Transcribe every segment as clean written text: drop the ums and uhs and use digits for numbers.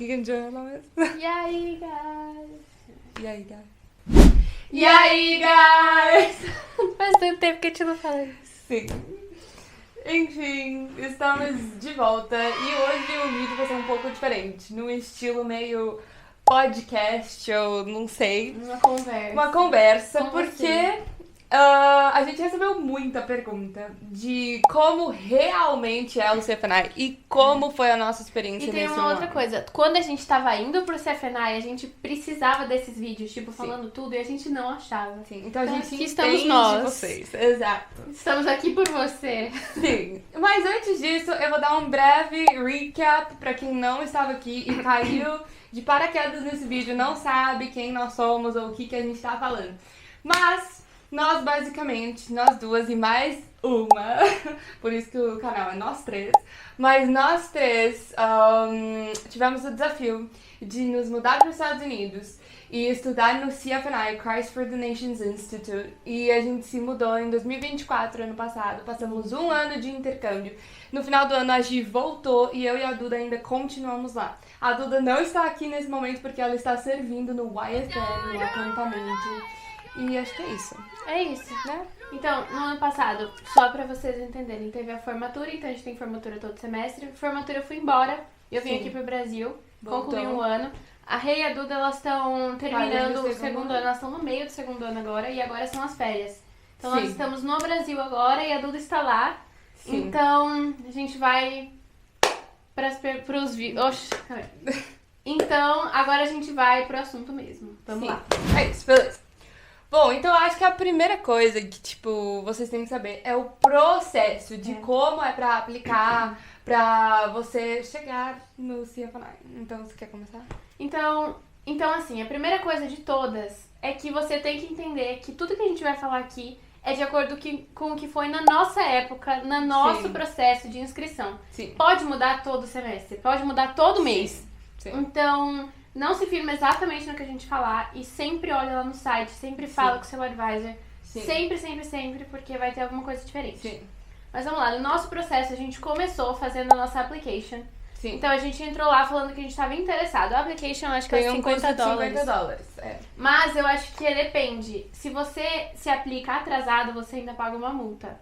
que a gente vai falar mesmo? E aí, guys? E aí, guys? E aí, guys? Faz tanto tempo que a gente não fala isso. Sim. Enfim, estamos de volta e hoje o vídeo vai ser um pouco diferente, num estilo meio podcast, ou não sei. Uma conversa. Com Porque você. a gente recebeu muita pergunta de como realmente é o CFNI e como foi a nossa experiência E tem nesse uma outra ano. coisa. Quando a gente tava indo pro CFNI, a gente precisava desses vídeos, tipo, falando tudo, e a gente não achava. Sim, então a gente aqui entende estamos nós. vocês. Exato. Estamos aqui por você. Sim, mas antes disso eu vou dar um breve recap pra quem não estava aqui e caiu de paraquedas nesse vídeo, não sabe quem nós somos ou o que a gente tá falando. Mas nós basicamente, nós duas e mais uma, por isso que o canal é nós três, mas nós três tivemos o desafio de nos mudar para os Estados Unidos e estudar no CFNI, Christ for the Nations Institute, e a gente se mudou em 2024, ano passado, passamos um ano de intercâmbio. No final do ano a Gi voltou e eu e a Duda ainda continuamos lá. A Duda não está aqui nesse momento porque ela está servindo no YSL, no acampamento, e acho que é isso, É isso. né? Então, no ano passado, só pra vocês entenderem, teve a formatura, então a gente tem formatura todo semestre. Formatura eu fui embora, eu vim Sim. aqui pro Brasil, Voltou. concluí um ano. A Rei e a Duda, elas estão terminando Fazendo o o segundo ano, elas estão no meio do segundo ano agora, e agora são as férias. Então nós Sim. estamos no Brasil agora e a Duda está lá. Sim. Então, a gente vai pros vídeos. Oxi, calma aí. Então, agora a gente vai pro assunto mesmo. Vamos Sim. lá. É isso, beleza. Bom, então eu acho que a primeira coisa que, tipo, vocês têm que saber é o processo de como é pra aplicar, pra você chegar no CFNI. Então, você quer começar? Então, assim, a primeira coisa de todas é que você tem que entender que tudo que a gente vai falar aqui é de acordo com o que foi na nossa época, no nosso Sim. processo de inscrição. Sim. Pode mudar todo semestre, pode mudar todo mês. Sim. Então, não se firma exatamente no que a gente falar e sempre olha lá no site, sempre fala com o seu advisor. Sim. Sempre, porque vai ter alguma coisa diferente. Sim. Mas vamos lá, no nosso processo a gente começou fazendo a nossa application. Sim. Então a gente entrou lá falando que a gente estava interessado. A application eu acho que Tem é um custo $50. de $50. É. Mas eu acho que depende. Se você se aplica atrasado, você ainda paga uma multa.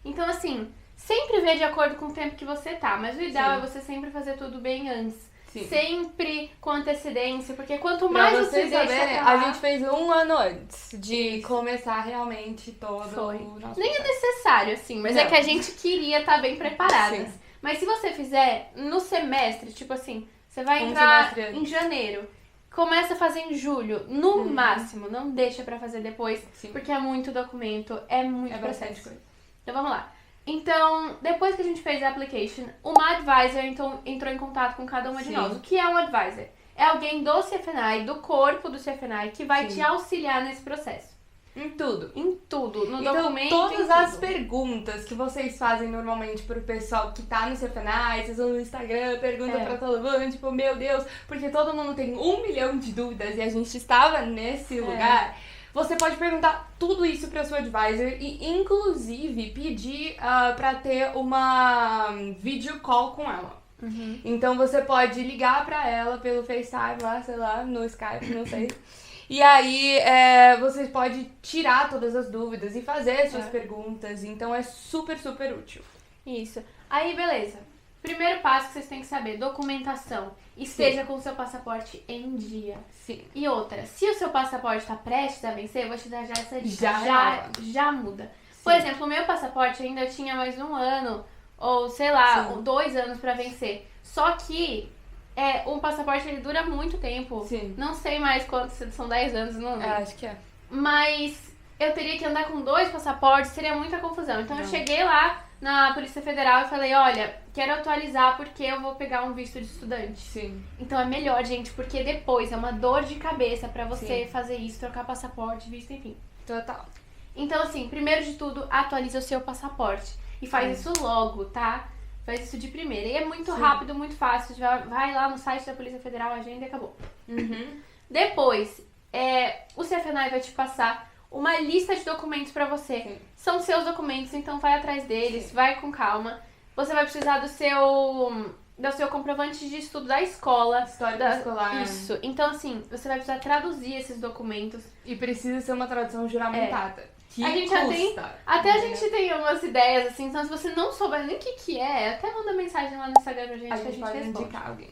Então assim, sempre vê de acordo com o tempo que você tá. Mas o ideal Sim. é você sempre fazer tudo bem antes. Sim. sempre com antecedência, porque quanto Pra mais você vocês deixa saberem, pra lá, a gente fez um ano antes de Isso. começar realmente todo Foi. o nosso nem é processo. necessário, assim, mas Não. é que a gente queria estar bem preparadas. Sim. Mas se você fizer no semestre, tipo assim, você vai Um entrar semestre antes. em janeiro, começa a fazer em julho, no máximo, não deixa pra fazer depois, Sim. porque é muito documento, é muito É processo. bastante coisa. Então vamos lá. Então, depois que a gente fez a application, uma advisor entrou em contato com cada uma de Sim. nós. O que é um advisor? É alguém do CFNI, do corpo do CFNI, que vai Sim. te auxiliar nesse processo. Em tudo. Em tudo, no Então, documento, todas em as tudo. perguntas que vocês fazem normalmente pro pessoal que tá no CFNI, vocês vão no Instagram, perguntam pra todo mundo, tipo, meu Deus, porque todo mundo tem 1 milhão de dúvidas e a gente estava nesse lugar. Você pode perguntar tudo isso pra sua advisor e, inclusive, pedir pra ter uma video call com ela. Então, você pode ligar pra ela pelo FaceTime lá, sei lá, no Skype, não sei. E aí, você pode tirar todas as dúvidas e fazer suas perguntas. Então, é super, super útil. Isso. Aí, beleza. Primeiro passo que vocês têm que saber, documentação. Esteja com o seu passaporte em dia. Sim. E outra, se o seu passaporte tá prestes a vencer, eu vou te dar já essa dica. Já Já muda. Por exemplo, o meu passaporte ainda tinha mais um ano, ou sei lá, Sim. 2 anos pra vencer. Só que um passaporte ele dura muito tempo. Sim. Não sei mais quantos, são 10 anos, não lembro. Acho que é. Mas eu teria que andar com 2 passaportes, seria muita confusão. Então eu Não. cheguei lá na Polícia Federal e falei, olha, quero atualizar porque eu vou pegar um visto de estudante. Sim. Então é melhor, gente, porque depois é uma dor de cabeça pra você Sim. fazer isso, trocar passaporte, visto, enfim. Total. Então assim, primeiro de tudo, atualiza o seu passaporte. E faz isso logo, tá? Faz isso de primeira. E é muito Sim. rápido, muito fácil. Já vai lá no site da Polícia Federal, agenda e acabou. Uhum. Depois, o CFNI vai te passar uma lista de documentos pra você. Sim. São seus documentos, então vai atrás deles, vai com calma. Você vai precisar do seu do seu comprovante de estudo da escola. Histórico escolar. Isso. Então, assim, você vai precisar traduzir esses documentos. E precisa ser uma tradução juramentada. Que A gente custa. Até a gente tem umas ideias, assim, então se você não souber nem o que é, até manda mensagem lá no Instagram pra gente A que a gente gente pode responde. indicar alguém.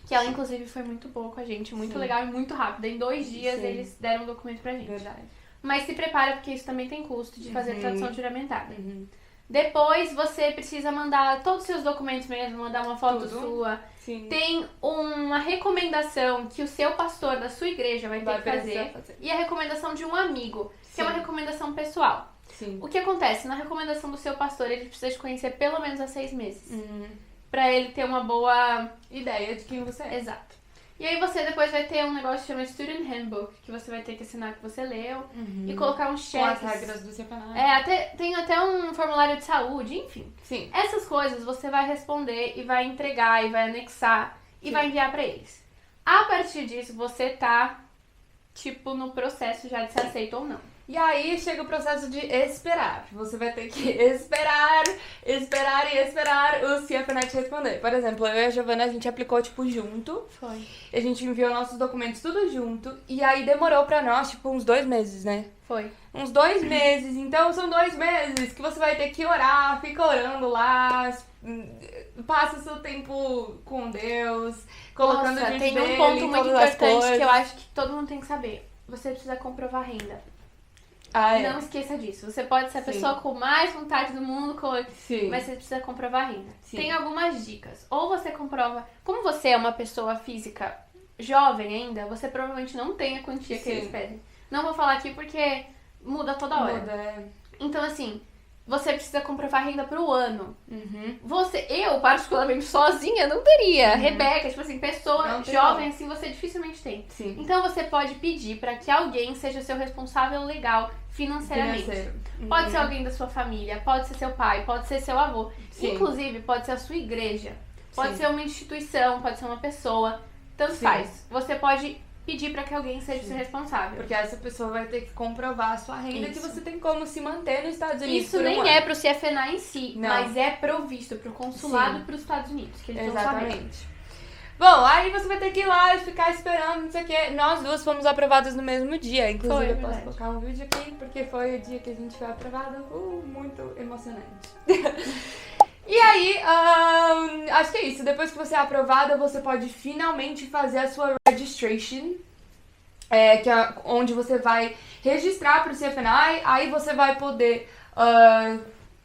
Que ela, inclusive, foi muito boa com a gente, muito Sim. legal e muito rápida. Em 2 dias Sim. eles deram um documento pra gente. Verdade. Mas se prepara, porque isso também tem custo de fazer Uhum. tradução juramentada. Uhum. Depois você precisa mandar todos os seus documentos mesmo, mandar uma foto Tudo. sua. Sim. Tem uma recomendação que o seu pastor da sua igreja vai ter que precisar fazer. E a recomendação de um amigo, que é uma Sim. recomendação pessoal. Sim. O que acontece? Na recomendação do seu pastor, ele precisa te conhecer pelo menos há 6 meses. Uhum. Pra ele ter uma boa... Ideia de quem você é. Exato. E aí você depois vai ter um negócio que chama Student Handbook, que você vai ter que assinar que você leu. E colocar uns Com as cheques. regras do CFNA. Tem até um formulário de saúde, enfim. Sim. Essas coisas você vai responder e vai entregar e vai anexar e Sim. vai enviar pra eles. A partir disso, você tá, tipo, no processo já de ser aceito ou não. E aí chega o processo de esperar. Você vai ter que esperar o CFNet responder. Por exemplo, eu e a Giovana, a gente aplicou, tipo, junto. Foi. A gente enviou nossos documentos tudo junto. E aí demorou pra nós, tipo, uns 2 meses, né? Foi. Uns 2 meses. Então são 2 meses que você vai ter que orar, fica orando lá, passa o seu tempo com Deus, colocando Nossa, diante tem dele um ponto em muito todas as importante coisas. que eu acho que todo mundo tem que saber. Você precisa comprovar renda. Ah, é. Não esqueça disso. Você pode ser a Sim. pessoa com mais vontade do mundo, Sim. mas você precisa comprovar renda. Sim. Tem algumas dicas. Ou você comprova... Como você é uma pessoa física jovem ainda, você provavelmente não tem a quantia que Sim. eles pedem. Não vou falar aqui porque muda toda hora. Muda, é. Então, assim, você precisa comprovar renda pro ano. Uhum. Eu, particularmente, sozinha, não teria. Rebeca, tipo assim, pessoa Não tem jovem, como. assim, você dificilmente tem. Sim. Então, você pode pedir pra que alguém seja seu responsável legal financeiramente. Financeiro. Pode Uhum. ser alguém da sua família, pode ser seu pai, pode ser seu avô. Sim. Inclusive, pode ser a sua igreja. Pode Sim. ser uma instituição, pode ser uma pessoa. Tanto Sim. faz. Você pode pedir pra que alguém seja seu responsável. Porque essa pessoa vai ter que comprovar a sua renda Isso. que você tem como se manter nos Estados Unidos. Isso por um nem ano. é pro CFNA em si, Não. mas é provisto pro consulado Sim. e pros Estados Unidos, que eles vão saber. Exatamente. Bom, aí você vai ter que ir lá e ficar esperando, não sei o quê. Nós duas fomos aprovadas no mesmo dia. Inclusive, Foi, eu posso verdade. colocar um vídeo aqui, porque foi o dia que a gente foi aprovada. Muito emocionante. E aí, acho que é isso. Depois que você é aprovada, você pode finalmente fazer a sua registration. Que é onde você vai registrar para o CFNI. Aí você vai poder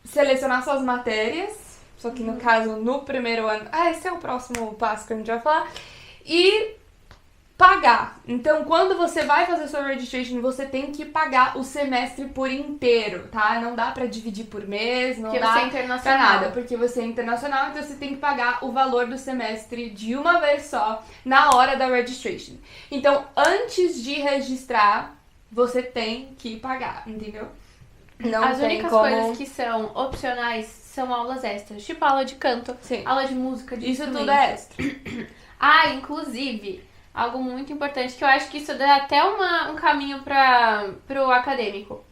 selecionar suas matérias. Só que no caso, no primeiro ano... esse é o próximo passo que a gente vai falar. E pagar. Então, quando você vai fazer sua registration, você tem que pagar o semestre por inteiro, tá? Não dá pra dividir por mês, não Porque dá você é pra internacional. nada. Porque você é internacional, então você tem que pagar o valor do semestre de uma vez só, na hora da registration. Então, antes de registrar, você tem que pagar, entendeu? Não As tem únicas como... coisas que são opcionais são aulas extras, tipo aula de canto, Sim. aula de música, de Isso tudo instrumento. é extra. Inclusive, algo muito importante, que eu acho que isso dá até um caminho pro acadêmico.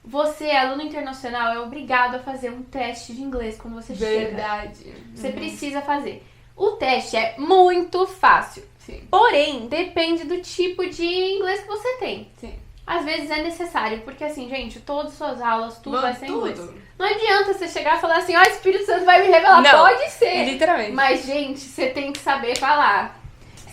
Você, aluno internacional, é obrigado a fazer um teste de inglês quando você chega. Verdade. Você precisa fazer. O teste é muito fácil. Sim. Porém, depende do tipo de inglês que você tem. Sim. Às vezes é necessário, porque assim, gente, todas as suas aulas, tudo vai ser em Tudo. inglês. Não adianta você chegar e falar assim, ó, Espírito Santo vai me revelar. Não, Pode ser. Literalmente. Mas, gente, você tem que saber falar.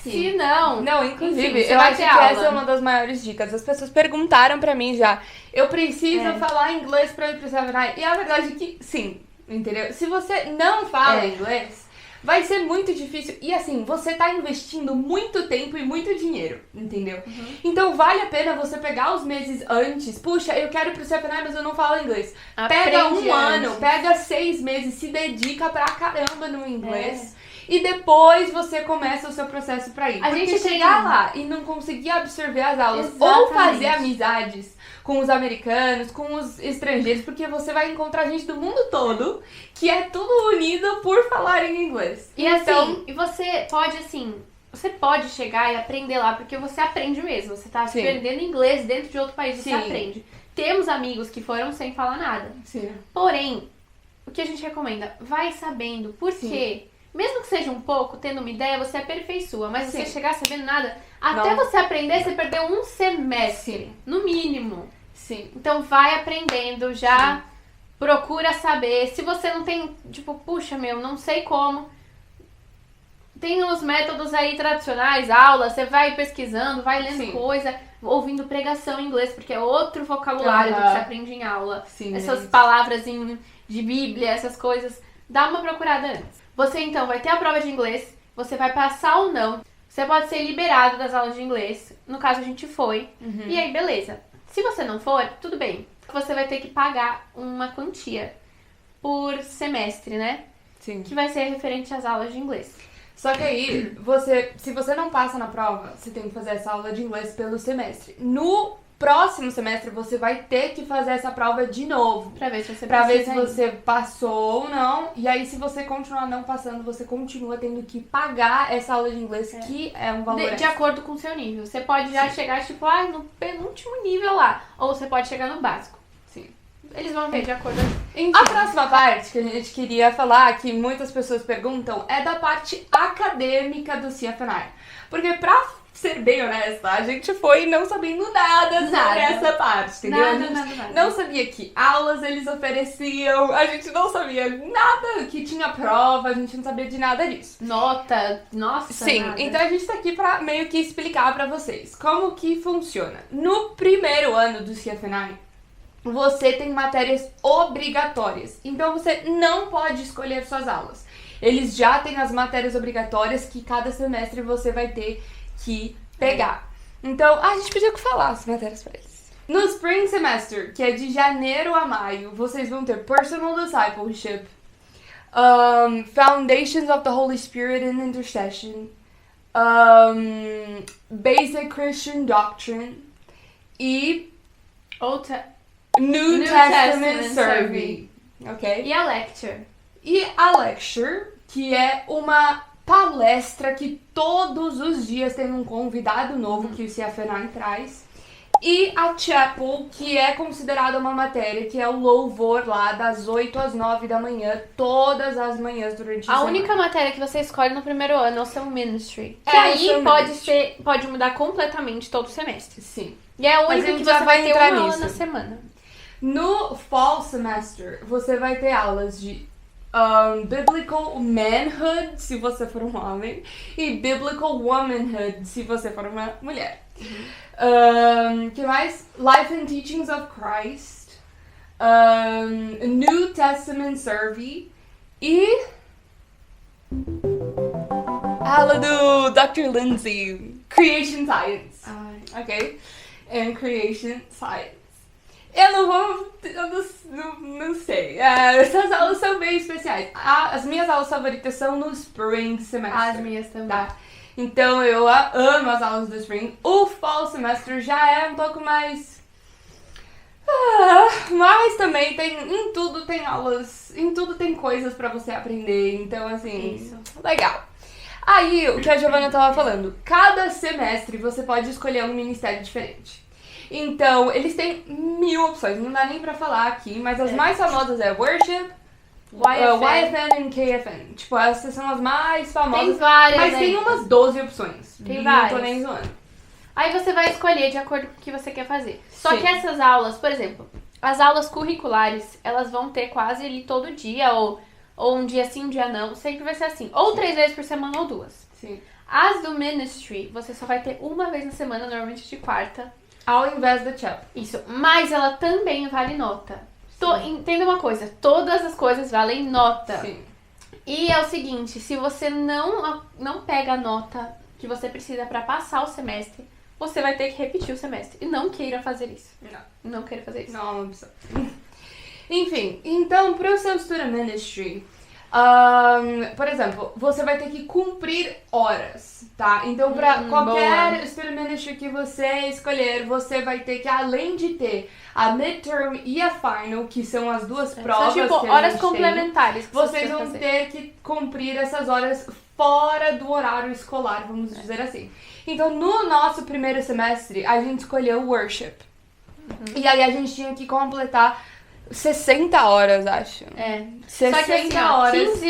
Sim. Se não... Não, inclusive, Enfim, você eu vai acho que ter aula. essa é uma das maiores dicas. As pessoas perguntaram pra mim já, eu preciso É. falar inglês pra ir pro CFNI? E a verdade é que sim, entendeu? Se você não fala inglês, vai ser muito difícil. E assim, você tá investindo muito tempo e muito dinheiro, entendeu? Então vale a pena você pegar os meses antes. Puxa, eu quero ir pro CFNI, mas eu não falo inglês. Pega Aprende um ano, antes. pega 6 meses, se dedica pra caramba no inglês. E depois você começa o seu processo pra ir. A Porque gente tem- chegar lá e não conseguir absorver as aulas ou Exatamente. fazer amizades com os americanos, com os estrangeiros, porque você vai encontrar gente do mundo todo que é tudo unido por falar em inglês. E assim, e você pode chegar e aprender lá, porque você aprende mesmo. Você tá Sim. aprendendo inglês dentro de outro país, você Sim. aprende. Temos amigos que foram sem falar nada. Sim. Porém, o que a gente recomenda? Vai sabendo. Por Sim. quê? Mesmo que seja um pouco, tendo uma ideia, você aperfeiçoa. Mas se Sim. você chegar sabendo nada, até você aprender, você perdeu um semestre, no mínimo. Sim. Então vai aprendendo já, procura saber. Se você não tem, tipo, puxa, não sei como. Tem os métodos aí tradicionais, aulas, você vai pesquisando, vai lendo coisa, ouvindo pregação em inglês, porque é outro vocabulário do que você aprende em aula. Sim, essas palavras de Bíblia, essas coisas. Dá uma procurada antes. Você então vai ter a prova de inglês, você vai passar ou não. Você pode ser liberado das aulas de inglês. No caso, a gente foi. E aí, beleza. Se você não for, tudo bem. Você vai ter que pagar uma quantia por semestre, né? Sim. Que vai ser referente às aulas de inglês. Só que aí, se você não passa na prova, você tem que fazer essa aula de inglês pelo semestre. No próximo semestre, você vai ter que fazer essa prova de novo. Pra ver se você você passou ou não. E aí, se você continuar não passando, você continua tendo que pagar essa aula de inglês, que é um valor de acordo com o seu nível. Você pode já chegar, tipo, no penúltimo nível lá. Ou você pode chegar no básico. Sim. Eles vão ver de acordo. A próxima parte que a gente queria falar, que muitas pessoas perguntam, é da parte acadêmica do CFNI. Porque pra ser bem honesta, a gente foi não sabendo nada sobre essa parte, entendeu? Nada. Não sabia que aulas eles ofereciam, a gente não sabia nada, que tinha prova, a gente não sabia de nada disso. Nota, nossa, Sim, nada. então a gente tá aqui pra meio que explicar pra vocês como que funciona. No primeiro ano do CFNI, você tem matérias obrigatórias, então você não pode escolher suas aulas. Eles já têm as matérias obrigatórias que cada semestre você vai ter que pegar. Então, a gente podia falar as matérias pra eles. No Spring Semester, que é de janeiro a maio, vocês vão ter Personal Discipleship, Foundations of the Holy Spirit and Intercession, Basic Christian Doctrine e New Testament Survey. Ok? E a lecture? E a lecture, que é uma palestra que todos os dias tem um convidado novo que o CFNI traz. E a chapel, que é considerada uma matéria, que é o louvor lá das 8 às 9 da manhã, todas as manhãs durante a semana. A única matéria que você escolhe no primeiro ano é o seu ministry. Que É, aí pode mudar completamente todo semestre. Sim. E é a única que você vai ter uma aula na semana. No Fall Semester, você vai ter aulas de Biblical Manhood, se você for um homem, e Biblical Womanhood, se você for uma mulher. Que mais? Life and Teachings of Christ, New Testament Survey e aula do Dr. Lindsay, Creation Science. Ok? And Creation Science. Eu não sei. Essas aulas são bem especiais. As minhas aulas favoritas são no Spring Semester. As minhas também. Tá? Então eu amo as aulas do Spring. O Fall Semester já é um pouco mais... mas também em tudo tem aulas, em tudo tem coisas pra você aprender. Então, assim, Isso. Legal. Aí, o que a Giovana tava falando, cada semestre você pode escolher um ministério diferente. Então, eles têm 1000 opções, não dá nem pra falar aqui, mas as mais famosas é Worship, YFN e KFN. Tipo, essas são as mais famosas. Tem várias, mas tem umas 12 opções. Tem Não várias. tô nem zoando. Aí você vai escolher de acordo com o que você quer fazer. Só Sim. que essas aulas, por exemplo, as aulas curriculares, elas vão ter quase ali todo dia, ou um dia sim, um dia não. Sempre vai ser assim. Ou 3 vezes por semana ou 2. Sim. As do Ministry, você só vai ter uma vez na semana, normalmente de quarta. Ao invés da chapel. Isso. Mas ela também vale nota. Entenda uma coisa, todas as coisas valem nota. Sim. E é o seguinte, se você não pega a nota que você precisa pra passar o semestre, você vai ter que repetir o semestre. E não queira fazer isso. Não queira fazer isso. Não precisa. Enfim, então pro seu Student Ministry, por exemplo, você vai ter que cumprir horas, tá? Então pra qualquer Student Ministry que você escolher, você vai ter que, além de ter a midterm e a final, que são as duas provas São tipo que a horas gente complementares. tem, vocês vão ter que cumprir essas horas fora do horário escolar, vamos dizer assim. Então, no nosso primeiro semestre, a gente escolheu Worship. E aí a gente tinha que completar 60 horas, acho. 60 60 horas.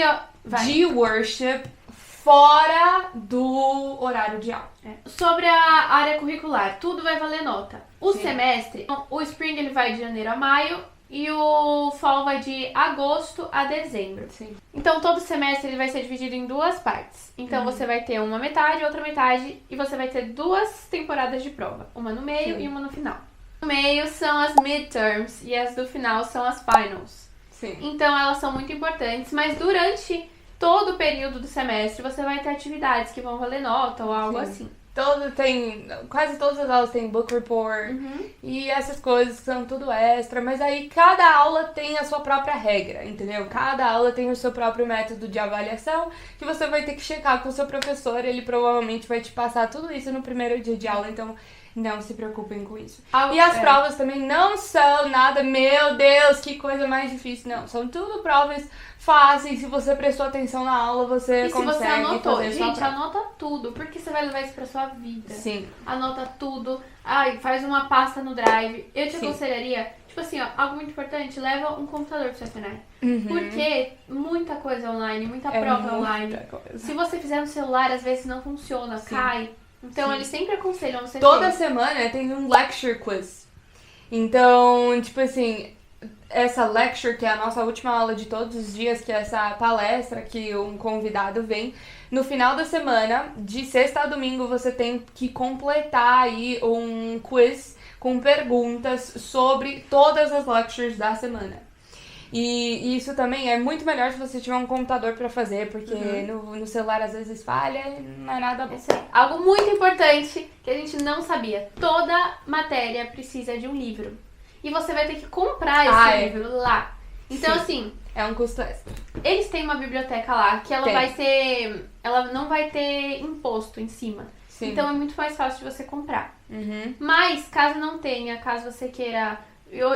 de worship fora do horário de aula. Sobre a área curricular, tudo vai valer nota. O semestre, o Spring ele vai de janeiro a maio e o Fall vai de agosto a dezembro. Sim. Então todo semestre ele vai ser dividido em duas partes. Então você vai ter uma metade, outra metade e você vai ter 2 temporadas de prova. Uma no meio e uma no final. No meio são as midterms e as do final são as finals. Sim. Então elas são muito importantes, mas durante todo o período do semestre você vai ter atividades que vão valer nota ou algo assim. Quase todas as aulas têm book report e essas coisas que são tudo extra, mas aí cada aula tem a sua própria regra, entendeu? Cada aula tem o seu próprio método de avaliação que você vai ter que checar com o seu professor, ele provavelmente vai te passar tudo isso no primeiro dia de aula, então não se preocupem com isso. E as provas também não são nada, meu Deus, que coisa mais difícil, não. São tudo provas fáceis, se você prestou atenção na aula, você consegue se você anotou, fazer gente, anota tudo, porque você vai levar isso pra sua vida. Sim. Anota tudo, faz uma pasta no Drive. Eu te aconselharia, tipo assim, ó, algo muito importante, leva um computador pro seu cenário. Porque muita coisa online, muita prova online. Se você fizer no celular, às vezes não funciona, cai. Então, eles sempre aconselham você toda semana tem um lecture quiz. Então, tipo assim, essa lecture, que é a nossa última aula de todos os dias, que é essa palestra que um convidado vem, no final da semana, de sexta a domingo, você tem que completar aí um quiz com perguntas sobre todas as lectures da semana. E isso também é muito melhor se você tiver um computador pra fazer, porque no celular às vezes falha e não é nada bom. Algo muito importante que a gente não sabia. Toda matéria precisa de um livro. E você vai ter que comprar esse livro lá. Então, assim... É um custo extra. Eles têm uma biblioteca lá que ela vai ser... Ela não vai ter imposto em cima. Sim. Então, é muito mais fácil de você comprar. Mas, caso não tenha, caso você queira...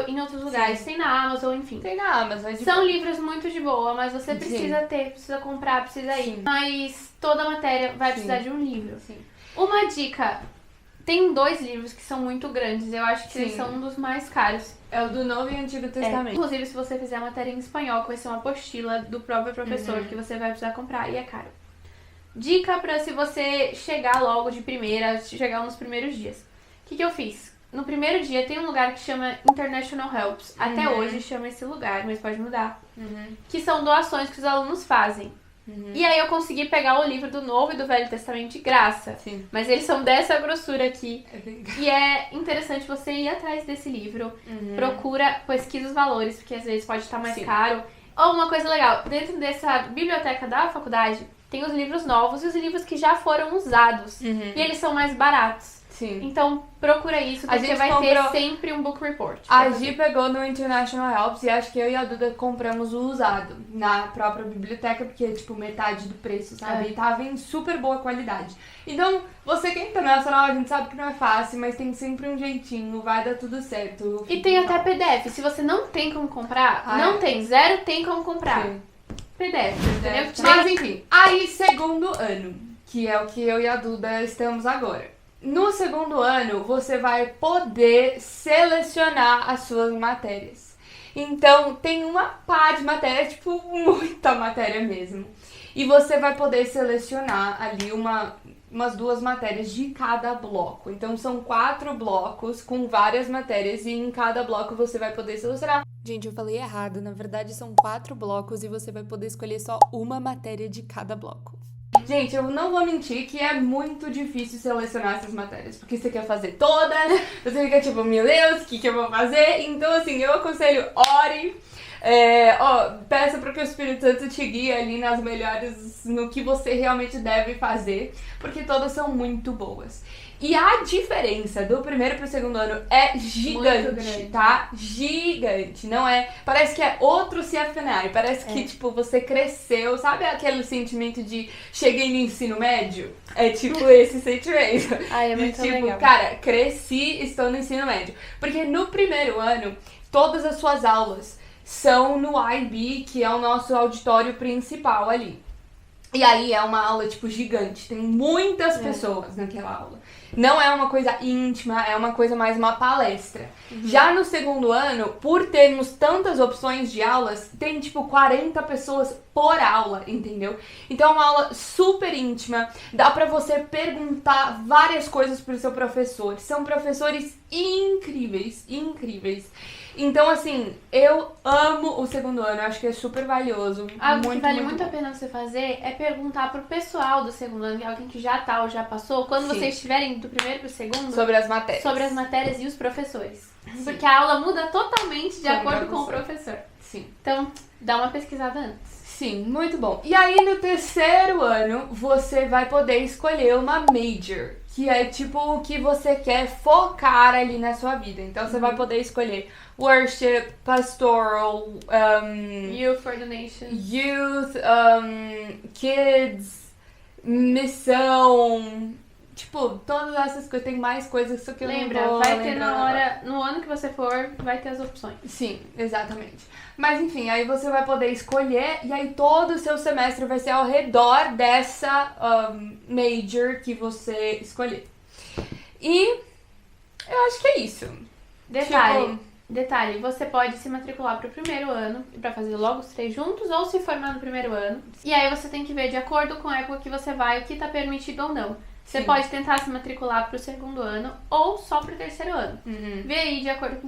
em outros lugares, tem na Amazon, enfim. Tem na Amazon. São livros muito de boa, mas você precisa ter, precisa comprar, precisa ir. Mas toda matéria vai precisar de um livro. Uma dica, tem 2 livros que são muito grandes, eu acho que eles são um dos mais caros. É o do Novo e Antigo Testamento. Inclusive, se você fizer a matéria em espanhol, vai ser uma apostila do próprio professor que você vai precisar comprar e é caro. Dica pra se você chegar logo de primeira, chegar nos primeiros dias. O que eu fiz? No primeiro dia tem um lugar que chama International Helps. Até hoje chama esse lugar, mas pode mudar. Que são doações que os alunos fazem. E aí eu consegui pegar o livro do Novo e do Velho Testamento de graça. Mas eles são dessa grossura aqui. E é interessante você ir atrás desse livro. Procura, pesquisa os valores, porque às vezes pode estar mais caro. Ou uma coisa legal, dentro dessa biblioteca da faculdade, tem os livros novos e os livros que já foram usados. E eles são mais baratos. Então, procura isso, porque vai ter sempre um book report. A Gi pegou no International Helps e acho que eu e a Duda compramos o usado na própria biblioteca, porque é tipo metade do preço, sabe? E tava em super boa qualidade. Então, você que é internacional, a gente sabe que não é fácil, mas tem sempre um jeitinho, vai dar tudo certo. E tem até PDF, se você não tem como comprar, zero tem como comprar. PDF, entendeu? Mas enfim, aí segundo ano, que é o que eu e a Duda estamos agora. No segundo ano, você vai poder selecionar as suas matérias. Então, tem uma pá de matéria, tipo, muita matéria mesmo. E você vai poder selecionar ali umas 2 matérias de cada bloco. Então, são 4 blocos com várias matérias e em cada bloco você vai poder selecionar. Gente, eu falei errado. Na verdade, são 4 blocos e você vai poder escolher só uma matéria de cada bloco. Gente, eu não vou mentir que é muito difícil selecionar essas matérias, porque você quer fazer todas, você fica tipo, meu Deus, o que eu vou fazer? Então, assim, eu aconselho, ore, peça para que o Espírito Santo te guie ali nas melhores, no que você realmente deve fazer, porque todas são muito boas. E a diferença do primeiro pro segundo ano é gigante, tá? Gigante, não é? Parece que é outro CFNI, parece que, tipo, você cresceu, sabe aquele sentimento de cheguei no ensino médio? É tipo esse sentimento. Ai, é muito tipo, legal. Cara, cresci, estou no ensino médio. Porque no primeiro ano, todas as suas aulas são no IB, que é o nosso auditório principal ali. E aí é uma aula, tipo, gigante. Tem muitas pessoas naquela aula. Não é uma coisa íntima, é uma coisa mais uma palestra. Já no segundo ano, por termos tantas opções de aulas, tem, tipo, 40 pessoas por aula, entendeu? Então é uma aula super íntima. Dá pra você perguntar várias coisas pro seu professor. São professores incríveis, incríveis. Então, assim, eu amo o segundo ano, eu acho que é super valioso. Algo que vale muito a pena você fazer é perguntar pro pessoal do segundo ano, alguém que já tá ou já passou, quando vocês estiverem do primeiro pro segundo, sobre as matérias. Sobre as matérias e os professores. Porque a aula muda totalmente de acordo com o professor. Sim. Então, dá uma pesquisada antes. Sim, muito bom. E aí, no terceiro ano, você vai poder escolher uma major, que é tipo o que você quer focar ali na sua vida. Então, você vai poder escolher worship, pastoral, Youth Ordination, youth, kids, missão, tipo, todas essas coisas. Tem mais coisas que eu lembra, não vou vai ter lembrar na hora, no ano que você for, vai ter as opções. Sim, exatamente. Mas enfim, aí você vai poder escolher e aí todo o seu semestre vai ser ao redor dessa major que você escolher. E eu acho que é isso. Detalhe, você pode se matricular pro primeiro ano, pra fazer logo os 3 juntos, ou se formar no primeiro ano. E aí você tem que ver de acordo com a época que você vai, o que tá permitido ou não. Você pode tentar se matricular pro segundo ano ou só pro terceiro ano. Vê aí de acordo com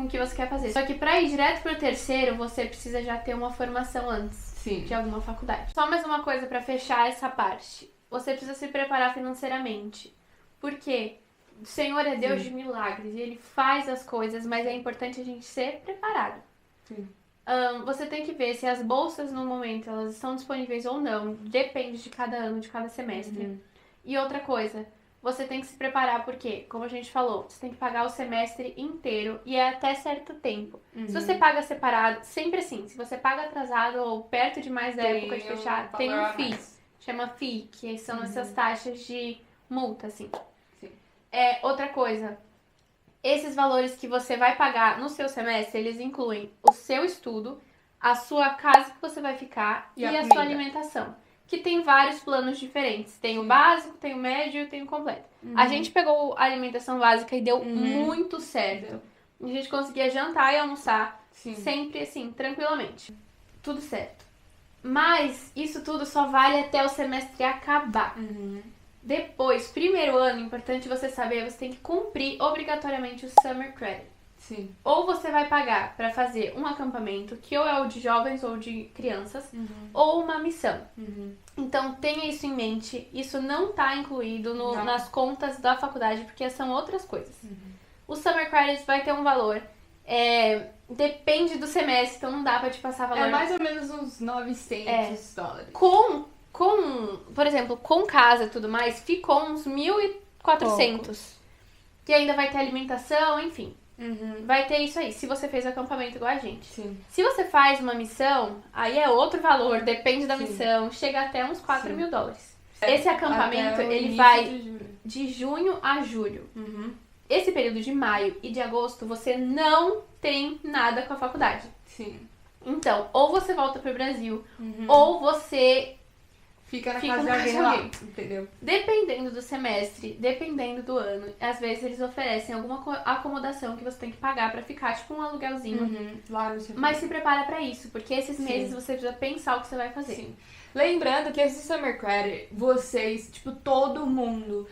o que você quer fazer. Só que pra ir direto pro terceiro, você precisa já ter uma formação antes de alguma faculdade. Só mais uma coisa pra fechar essa parte. Você precisa se preparar financeiramente. Por quê? O Senhor é Deus de milagres e Ele faz as coisas, mas é importante a gente ser preparado. Você tem que ver se as bolsas no momento elas estão disponíveis ou não. Depende de cada ano, de cada semestre. E outra coisa, você tem que se preparar porque, como a gente falou, você tem que pagar o semestre inteiro e é até certo tempo. Se você paga separado, sempre assim, se você paga atrasado ou perto demais da época de fechar, tem um FII. Chama FII, que são essas taxas de multa, assim. Outra coisa, esses valores que você vai pagar no seu semestre, eles incluem o seu estudo, a sua casa que você vai ficar e a sua alimentação. Que tem vários planos diferentes. Tem o básico, tem o médio e tem o completo. A gente pegou a alimentação básica e deu muito certo. A gente conseguia jantar e almoçar sempre assim, tranquilamente. Tudo certo. Mas isso tudo só vale até o semestre acabar. Depois, primeiro ano, importante você saber, você tem que cumprir obrigatoriamente o Summer Credit. Ou você vai pagar para fazer um acampamento, que ou é o de jovens ou de crianças, ou uma missão. Então tenha isso em mente, isso não está incluído nas contas da faculdade, porque são outras coisas. O Summer Credit vai ter um valor, depende do semestre, então não dá para te passar valor. É mais ou menos uns $900. Por exemplo, com casa e tudo mais, ficou uns 1.400. Que ainda vai ter alimentação, enfim. Vai ter isso aí, se você fez acampamento igual a gente. Se você faz uma missão, aí é outro valor, depende da missão, chega até uns $4.000. Esse acampamento, ele vai de junho a julho. Esse período de maio e de agosto, você não tem nada com a faculdade. Então, ou você volta pro Brasil, ou você fica na casa de alguém lá, entendeu? Dependendo do semestre, dependendo do ano, às vezes eles oferecem alguma acomodação que você tem que pagar pra ficar, tipo um aluguelzinho. Lá no seu Mas se prepara pra isso, porque esses meses você precisa pensar o que você vai fazer. Lembrando que esse Summer Credit, vocês, tipo, todo mundo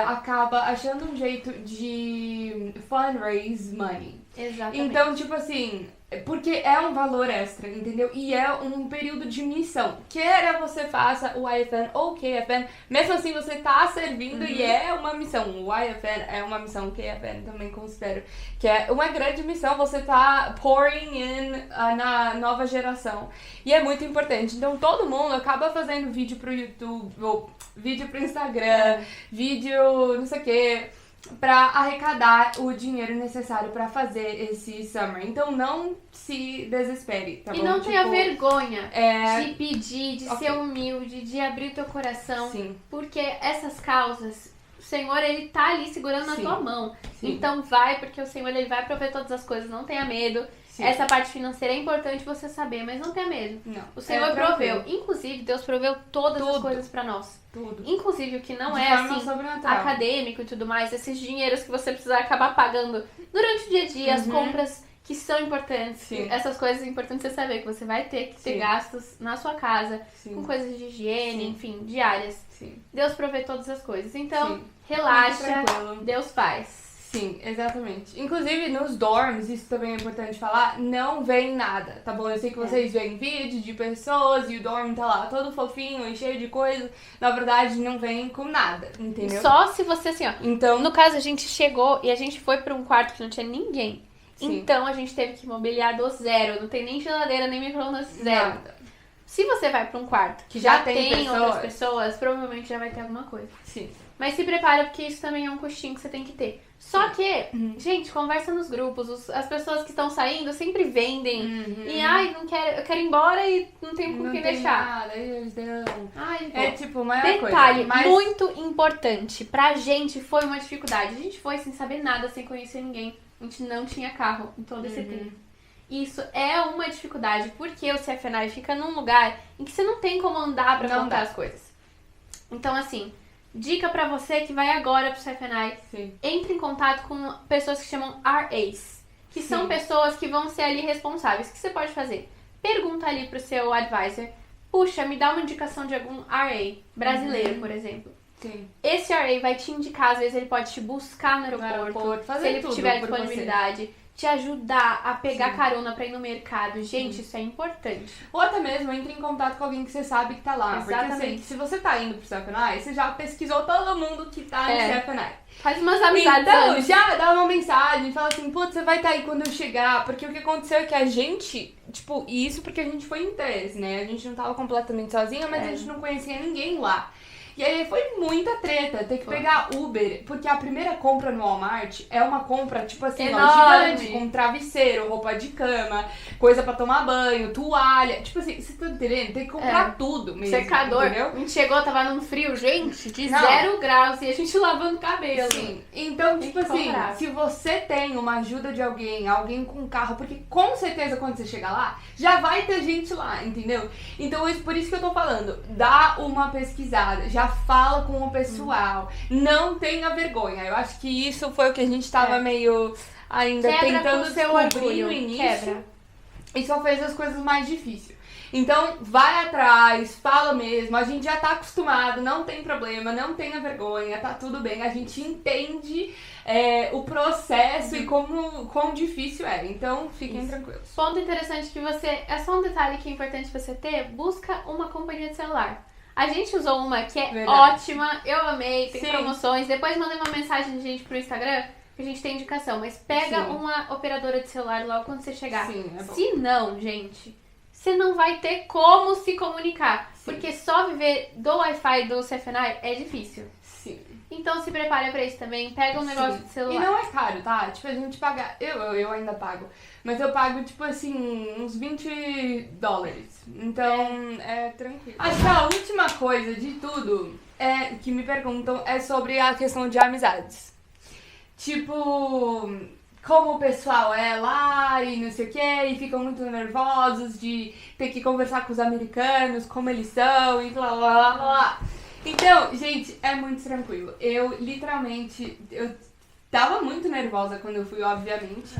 acaba achando um jeito de fundraise money. Exatamente. Então, tipo assim, porque é um valor extra, entendeu? E é um período de missão. Queira você faça o IFN ou o KFN, mesmo assim você tá servindo e é uma missão. O IFN é uma missão, o KFN também considero que é uma grande missão. Você tá pouring in na nova geração. E é muito importante. Então todo mundo acaba fazendo vídeo pro YouTube, ou vídeo pro Instagram, vídeo não sei o que, pra arrecadar o dinheiro necessário pra fazer esse summer. Então não se desespere, tá bom? E não tenha vergonha de pedir, de ser humilde, de abrir teu coração. Porque essas causas, o Senhor, Ele tá ali segurando na tua mão. Então vai, porque o Senhor, Ele vai prover todas as coisas, não tenha medo. Sim. Essa parte financeira é importante você saber, mas não tenha medo. Não. O Senhor proveu. Inclusive, Deus proveu todas as coisas pra nós. Tudo. Inclusive, o que não De é forma assim, sobrenatural. acadêmico e tudo mais, esses dinheiros que você precisa acabar pagando durante o dia a dia, as compras que são importantes. Sim. Essas coisas é importante você saber que você vai ter que ter Sim. gastos na sua casa, Sim. com coisas de higiene, Sim. enfim, diárias. Sim. Deus provê todas as coisas. Então, Sim. relaxa, Muito tranquilo. Deus faz. Sim, exatamente. Inclusive, nos dorms, isso também é importante falar, não vem nada, tá bom? Eu sei que vocês veem vídeos de pessoas e o dorm tá lá todo fofinho e cheio de coisa. Na verdade, não vem com nada, entendeu? Só se você, assim, ó. Então, No caso, a gente chegou e a gente foi pra um quarto que não tinha ninguém. Sim. Então, a gente teve que mobiliar do zero. Não tem nem geladeira, nem micro-ondas, zero. nada. Se você vai pra um quarto que Já já tem tem outras pessoas. pessoas, provavelmente já vai ter alguma coisa. Sim. Mas se prepara, porque isso também é um custinho que você tem que ter. Só que, gente, conversa nos grupos. As pessoas que estão saindo sempre vendem. E, ai, não quero, eu quero ir embora e não tenho com Não quem tem deixar. nada, eles dão. Ai, É pô. tipo, a maior coisa. Detalhe Mas... muito importante. Pra gente foi uma dificuldade. A gente foi sem saber nada, sem conhecer ninguém. A gente não tinha carro em todo esse tempo. Isso é uma dificuldade, porque o CFNI fica num lugar em que você não tem como andar pra Não comprar dá. as coisas. Então, assim, dica pra você que vai agora pro CFNI, Sim. entre em contato com pessoas que chamam RAs, que são Sim. pessoas que vão ser ali responsáveis. O que você pode fazer? Pergunta ali pro seu advisor, puxa, me dá uma indicação de algum RA brasileiro, por exemplo. Sim. Esse RA vai te indicar, às vezes ele pode te buscar no aeroporto, aeroporto, fazer se ele tudo tiver por disponibilidade, te ajudar a pegar Sim. carona pra ir no mercado. Gente, isso é importante. Ou até mesmo entre em contato com alguém que você sabe que tá lá. Porque Exatamente. assim, se você tá indo pro CFNI, você já pesquisou todo mundo que tá no CFNI. Faz umas amizades Então, antes. já dá uma mensagem, fala assim, putz, você vai estar aí quando eu chegar, porque o que aconteceu é que a gente, tipo, e isso porque a gente foi em três, né? A gente não tava completamente sozinha, mas a gente não conhecia ninguém lá. E aí foi muita treta, ter que pegar Uber, porque a primeira compra no Walmart é uma compra, tipo assim, ó, Enorme. gigante, com travesseiro, roupa de cama, coisa pra tomar banho, toalha, tipo assim, você tá entendendo? Tem que comprar tudo mesmo, Secador. entendeu? A gente chegou, tava num frio, gente, de Não. 0 graus e a gente lavando cabelo. Sim, então, Tem tipo que assim, comprar. se você tem uma ajuda de alguém, alguém com carro, porque com certeza quando você chegar lá, já vai ter gente lá, entendeu? Então, por isso que eu tô falando, dá uma pesquisada, já fala com o pessoal, não tenha vergonha. Eu acho que isso foi o que a gente tava meio ainda Quebra tentando com o seu descobrir orgulho. no início. Quebra. E só fez as coisas mais difíceis. Então, vai atrás, fala mesmo, a gente já tá acostumado, não tem problema, não tenha vergonha, tá tudo bem, a gente entende o processo e quão difícil é, então fiquem tranquilos. Ponto interessante que você... É só um detalhe que é importante você ter. Busca uma companhia de celular. A gente usou uma que é Verdade. ótima, eu amei, tem Sim. promoções. Depois mandei uma mensagem de gente pro Instagram que a gente tem indicação. Mas pega Sim. uma operadora de celular logo quando você chegar. Sim, é bom. Se não, gente, você não vai ter como se comunicar. Sim. Porque só viver do Wi-Fi do CFNI é difícil. Sim. Então se prepare pra isso também. Pega um negócio Sim. de celular. E não é caro, tá? Tipo, a gente paga. Eu ainda pago. Mas eu pago, tipo assim, uns $20. Então, é tranquilo. Acho que a última coisa de tudo que me perguntam é sobre a questão de amizades. Tipo, como o pessoal é lá e não sei o que, e ficam muito nervosos de ter que conversar com os americanos, como eles são e blá blá blá blá. Então, gente, é muito tranquilo. Eu literalmente, eu tava muito nervosa quando eu fui, obviamente.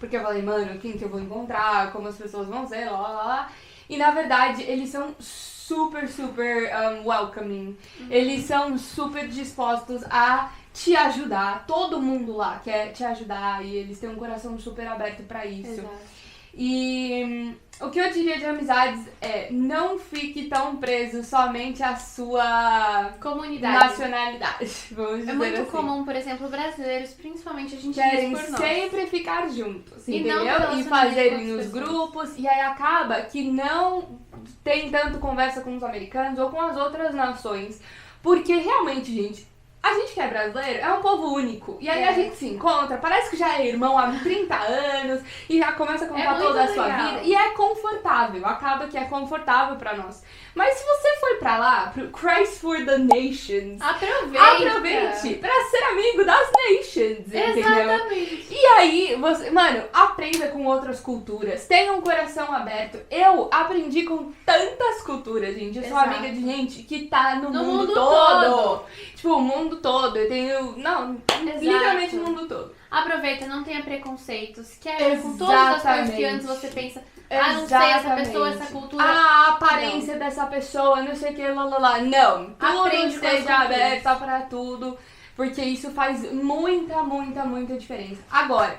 Porque eu falei, mano, quem que eu vou encontrar, como as pessoas vão ser, lá, lá, lá. E na verdade, eles são super, super welcoming. Eles são super dispostos a te ajudar. Todo mundo lá quer te ajudar e eles têm um coração super aberto pra isso. Exato. E o que eu diria de amizades é, não fique tão preso somente à sua Comunidade. nacionalidade, vamos dizer É muito assim. comum, por exemplo, brasileiros, principalmente a gente Querem diz por nós. sempre ficar juntos, E não entendeu? relacionamento E com fazerem outras os pessoas. grupos, e aí acaba que não tem tanto conversa com os americanos ou com as outras nações. Porque realmente, gente, a gente que é brasileiro é um povo único. E aí a gente se encontra, parece que já é irmão há 30 anos e já começa a contar muito toda a sua legal. vida. E é confortável, acaba que é confortável pra nós. Mas se você foi pra lá, pro Christ for the Nations, Aproveita! aproveite pra ser amigo das nations, entendeu? Exatamente. E aí, você, mano, aprenda com outras culturas, tenha um coração aberto. Eu aprendi com tantas culturas, gente. Eu sou Exato. amiga de gente que tá no No mundo mundo todo. todo. Tipo, o mundo todo. Eu tenho, não, literalmente o mundo todo. Aproveita, não tenha preconceitos. Quebra com todas as coisas que antes você pensa. Ah, não sei, essa pessoa, essa cultura. A aparência dessa pessoa, não sei o que, lá. Não, tudo Aprende com as seja culturas. aberta pra tudo, porque isso faz muita diferença. Agora,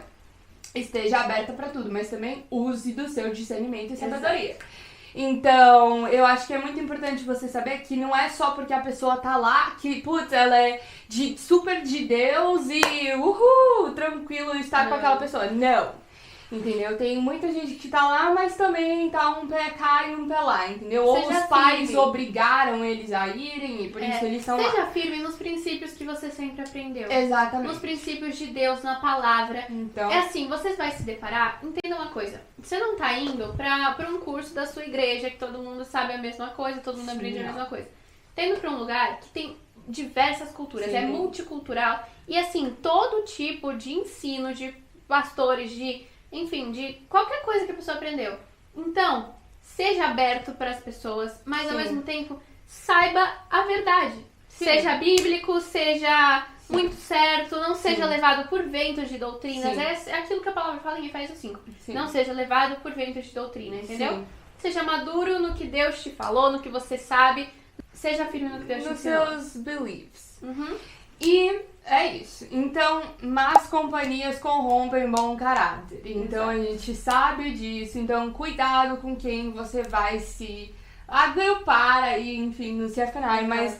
esteja aberta pra tudo, mas também use do seu discernimento e sabedoria. Então, eu acho que é muito importante você saber que não é só porque a pessoa tá lá que, putz, ela é super de Deus e tranquilo estar com Não. aquela pessoa. Não. Entendeu? Tem muita gente que tá lá, mas também tá um pé cá e um pé lá, entendeu? Ou Seja os pais firme. obrigaram eles a irem e por isso eles são lá. Seja firme nos princípios que você sempre aprendeu. Exatamente. Nos princípios de Deus, na palavra. Então, É assim, você vai se deparar, entenda uma coisa, você não tá indo pra um curso da sua igreja, que todo mundo sabe a mesma coisa, todo mundo aprende a mesma coisa. Tá indo pra um lugar que tem diversas culturas, Sim. é multicultural, e assim, todo tipo de ensino, de pastores, enfim, de qualquer coisa que a pessoa aprendeu. Então, seja aberto para as pessoas, mas ao Sim. mesmo tempo, saiba a verdade. Sim. Seja bíblico, seja muito certo, não seja Sim. levado por ventos de doutrinas. Sim. É aquilo que a palavra fala em Efésios 5. Sim. Não seja levado por ventos de doutrina, entendeu? Sim. Seja maduro no que Deus te falou, no que você sabe. Seja firme no que Deus te Nos ensinou. seus beliefs. Uhum. E é isso. Então, más companhias corrompem bom caráter. Então, a gente sabe disso. Então, cuidado com quem você vai se agrupar aí, enfim, no CFNI. Mas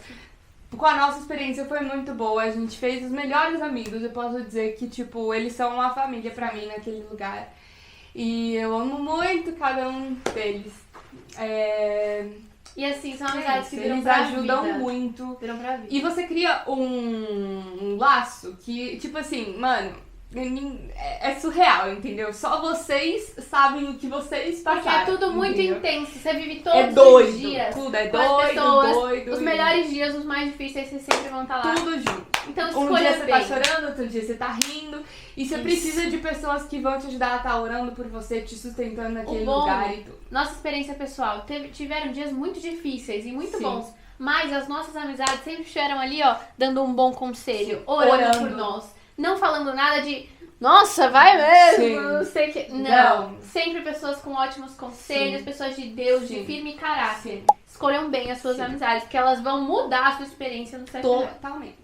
com a nossa experiência foi muito boa. A gente fez os melhores amigos. Eu posso dizer que, tipo, eles são uma família pra mim naquele lugar. E eu amo muito cada um deles. E assim, são amizades que viram Eles pra ajudam vida. muito. Viram pra vida. E você cria um laço que, tipo assim, mano, é surreal, entendeu? Só vocês sabem o que vocês Porque passaram. é tudo muito entendeu? intenso. Você vive todos É doido, os dias. tudo é com as doido, pessoas. doido. Os melhores dias, os mais difíceis, vocês sempre vão estar lá. Tudo junto. Então Um escolha dia você bem. tá chorando, outro dia você tá rindo. E você Isso. precisa de pessoas que vão te ajudar a estar orando por você, te sustentando naquele bom, lugar e tudo. Nossa experiência pessoal, tiveram dias muito difíceis e muito Sim. bons. Mas as nossas amizades sempre estiveram ali, ó, dando um bom conselho, Sim. orando por nós. Não falando nada de, nossa, vai mesmo, Sim. não sei o que. Não. Não. Sempre pessoas com ótimos conselhos, Sim. pessoas de Deus, Sim. de firme caráter. Sim. Escolham bem as suas Sim. amizades, porque elas vão mudar a sua experiência no CFL. Totalmente.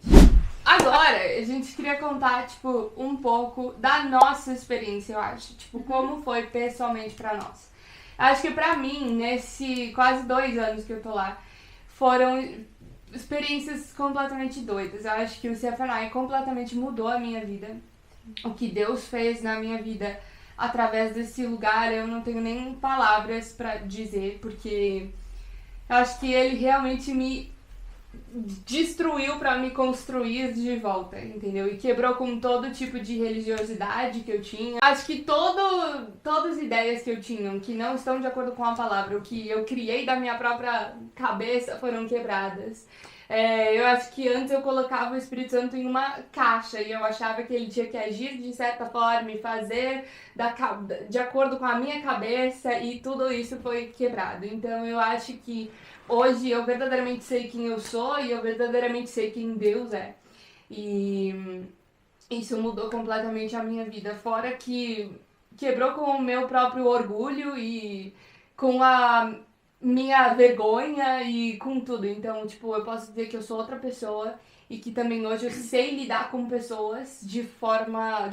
Agora, a gente queria contar, tipo, um pouco da nossa experiência, eu acho. Tipo, como foi pessoalmente pra nós. Acho que pra mim, nesse quase 2 anos que eu tô lá, foram experiências completamente doidas. Eu acho que o CFNI completamente mudou a minha vida. O que Deus fez na minha vida através desse lugar, eu não tenho nem palavras pra dizer, porque eu acho que ele realmente me destruiu pra me construir de volta, entendeu? E quebrou com todo tipo de religiosidade que eu tinha. Acho que todas as ideias que eu tinha que não estão de acordo com a palavra, o que eu criei da minha própria cabeça, foram quebradas. Eu acho que antes eu colocava o Espírito Santo em uma caixa e eu achava que ele tinha que agir de certa forma e fazer de acordo com a minha cabeça, e tudo isso foi quebrado. Então eu acho que hoje eu verdadeiramente sei quem eu sou e eu verdadeiramente sei quem Deus é. E isso mudou completamente a minha vida. Fora que quebrou com o meu próprio orgulho e com a minha vergonha e com tudo. Então, tipo, eu posso dizer que eu sou outra pessoa e que também hoje eu sei lidar com pessoas de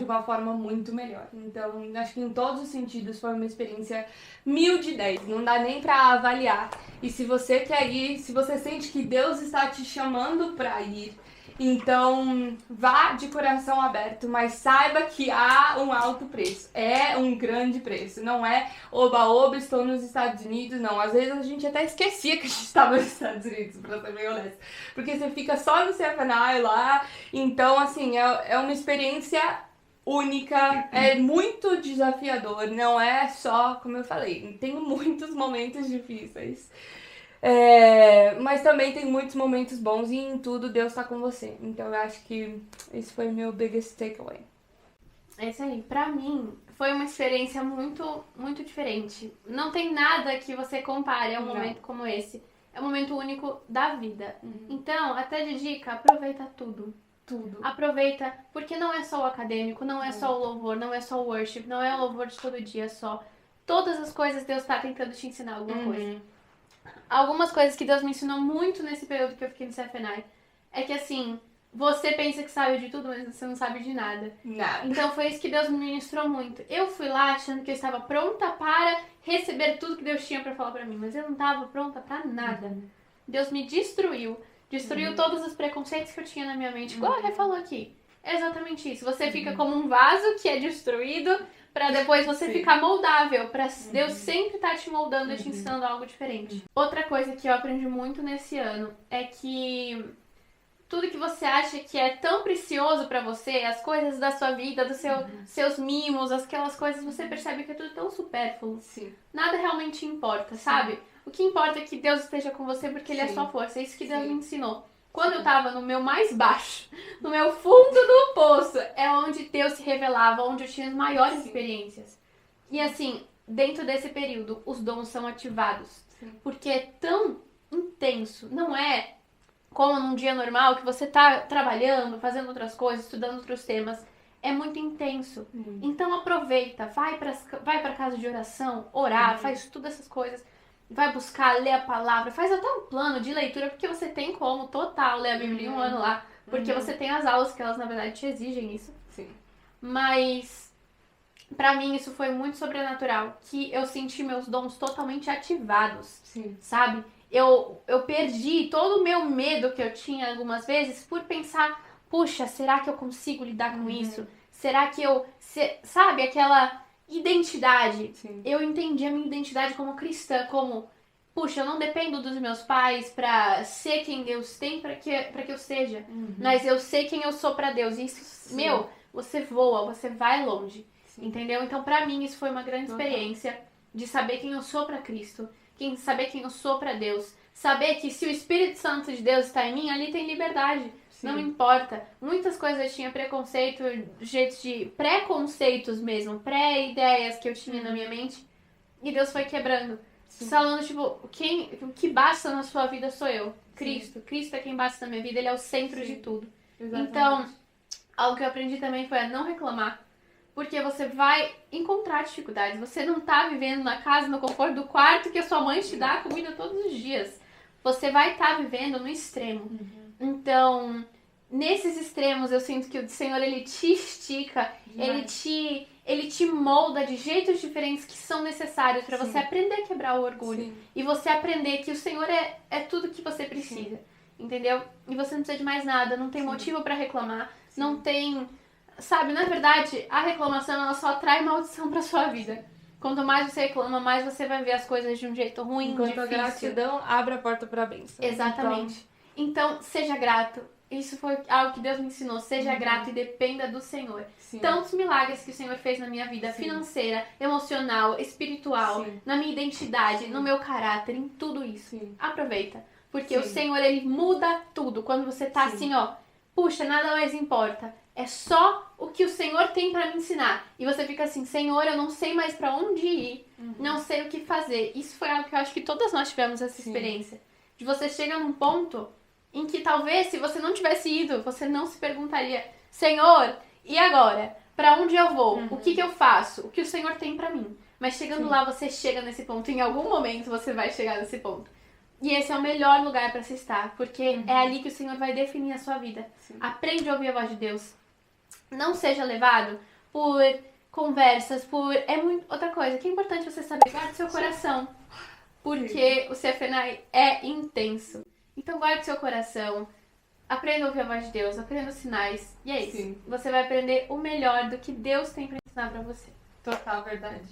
uma forma muito melhor. Então, acho que em todos os sentidos foi uma experiência 1000 de 10. Não dá nem pra avaliar. E se você quer ir, se você sente que Deus está te chamando pra ir, então vá de coração aberto, mas saiba que há um alto preço. É um grande preço. Não é oba-oba, estou nos Estados Unidos, não. Às vezes a gente até esquecia que a gente estava nos Estados Unidos, pra ser bem honesta. Porque você fica só no CFNI lá. Então, assim, é uma experiência única, é muito desafiador. Não é só, como eu falei, tem muitos momentos difíceis. Mas também tem muitos momentos bons e em tudo Deus tá com você. Então eu acho que esse foi o meu biggest takeaway. É isso aí. Pra mim, foi uma experiência muito, muito diferente. Não tem nada que você compare a um momento como esse. É um momento único da vida. Então, até de dica, aproveita tudo. Tudo. Aproveita, porque não é só o acadêmico, não é só o louvor, não é só o worship, não é o louvor de todo dia só. Todas as coisas Deus tá tentando te ensinar alguma coisa. Algumas coisas que Deus me ensinou muito nesse período que eu fiquei no CFNI é que assim, você pensa que sabe de tudo, mas você não sabe de nada. Nada. Então foi isso que Deus me ministrou muito. Eu fui lá achando que eu estava pronta para receber tudo que Deus tinha para falar para mim, mas eu não estava pronta para nada. Deus me destruiu. Destruiu todos os preconceitos que eu tinha na minha mente. Igual a Rê falou aqui. É exatamente isso. Você fica como um vaso que é destruído pra depois você ficar moldável. Pra Deus sempre tá te moldando e te ensinando algo diferente. Outra coisa que eu aprendi muito nesse ano é que tudo que você acha que é tão precioso pra você, as coisas da sua vida, dos seus mimos, aquelas coisas, você percebe que é tudo tão supérfluo. Sim. Nada realmente importa, sabe? O que importa é que Deus esteja com você porque Ele é sua força. É isso que Deus me ensinou. Quando eu tava no meu mais baixo, no meu fundo do poço, é onde Deus se revelava, onde eu tinha as maiores experiências. E assim, dentro desse período, os dons são ativados. Porque é tão intenso. Não é como num dia normal que você tá trabalhando, fazendo outras coisas, estudando outros temas. É muito intenso. Então aproveita, vai pra casa de oração, orar, faz todas essas coisas. Vai buscar, ler a palavra, faz até um plano de leitura, porque você tem como total ler a Bíblia em um ano lá. Porque você tem as aulas que elas, na verdade, te exigem isso. Sim. Mas, pra mim, isso foi muito sobrenatural. Que eu senti meus dons totalmente ativados. Sim. Sabe? Eu perdi todo o meu medo que eu tinha algumas vezes por pensar, puxa, será que eu consigo lidar com isso? Será que sabe, aquela identidade. Sim. Eu entendi a minha identidade como cristã, como, puxa, eu não dependo dos meus pais pra ser quem Deus tem pra que eu seja. Mas eu sei quem eu sou pra Deus. E isso, você voa, você vai longe. Entendeu? Então, pra mim, isso foi uma grande experiência de saber quem eu sou pra Cristo. Saber quem eu sou pra Deus. Saber que se o Espírito Santo de Deus está em mim, ali tem liberdade. Não importa. Muitas coisas eu tinha preconceito, jeitos de preconceitos mesmo, pré-ideias que eu tinha na minha mente. E Deus foi quebrando. Falando, tipo, o que basta na sua vida sou eu. Cristo. Cristo é quem basta na minha vida, Ele é o centro de tudo. Exatamente. Então, algo que eu aprendi também foi a não reclamar. Porque você vai encontrar dificuldades. Você não tá vivendo na casa, no conforto do quarto que a sua mãe te dá comida todos os dias. Você vai estar vivendo no extremo. Então, nesses extremos, eu sinto que o Senhor, Ele te estica, ele te molda de jeitos diferentes que são necessários para você aprender a quebrar o orgulho. E você aprender que o Senhor é tudo que você precisa, entendeu? E você não precisa de mais nada, não tem motivo para reclamar, não tem... Sabe, na verdade, a reclamação, ela só atrai maldição pra sua vida. Quanto mais você reclama, mais você vai ver as coisas de um jeito ruim, Enquanto a difícil. gratidão abre a porta pra bênção. Exatamente. Então, seja grato. Isso foi algo que Deus me ensinou. Seja grato e dependa do Senhor. Tantos milagres que o Senhor fez na minha vida financeira, emocional, espiritual, na minha identidade, no meu caráter, em tudo isso. Aproveita. Porque o Senhor, Ele muda tudo. Quando você tá assim, ó, puxa, nada mais importa. É só o que o Senhor tem pra me ensinar. E você fica assim, Senhor, eu não sei mais pra onde ir. Não sei o que fazer. Isso foi algo que eu acho que todas nós tivemos essa experiência. De você chegar num ponto em que talvez, se você não tivesse ido, você não se perguntaria, Senhor, e agora? Pra onde eu vou? O que eu faço? O que o Senhor tem pra mim? Mas chegando lá, você chega nesse ponto. Em algum momento, você vai chegar nesse ponto. E esse é o melhor lugar pra se estar. Porque é ali que o Senhor vai definir a sua vida. Aprende a ouvir a voz de Deus. Não seja levado por conversas, outra coisa que é importante você saber, guarde seu coração. Porque o CFNI é intenso. Então guarde seu coração, aprenda a ouvir a voz de Deus, aprenda os sinais. E é isso. Você vai aprender o melhor do que Deus tem pra ensinar pra você. Total verdade.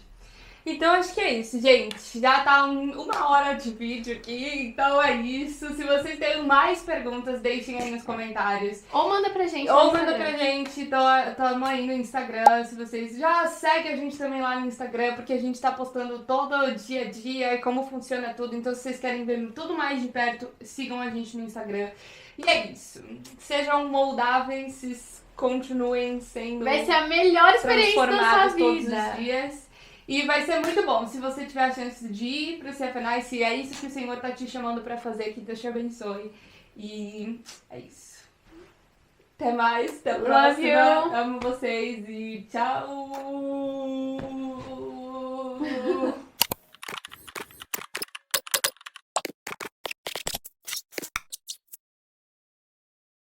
Então acho que é isso, gente. Já tá uma hora de vídeo aqui, então é isso. Se vocês têm mais perguntas, deixem aí nos comentários. Ou manda pra gente. Ou manda pra gente, tamo aí no Instagram. Se vocês já seguem a gente também lá no Instagram, porque a gente tá postando todo dia a dia e como funciona tudo. Então, se vocês querem ver tudo mais de perto, sigam a gente no Instagram. E é isso. Sejam moldáveis, continuem sendo Vai ser a melhor experiência da sua transformados todos vida. os dias. E vai ser muito bom. Se você tiver a chance de ir pro CFNA, se é isso que o Senhor tá te chamando pra fazer, que Deus te abençoe. E é isso. Até mais, até a Love próxima. you. Amo vocês e tchau!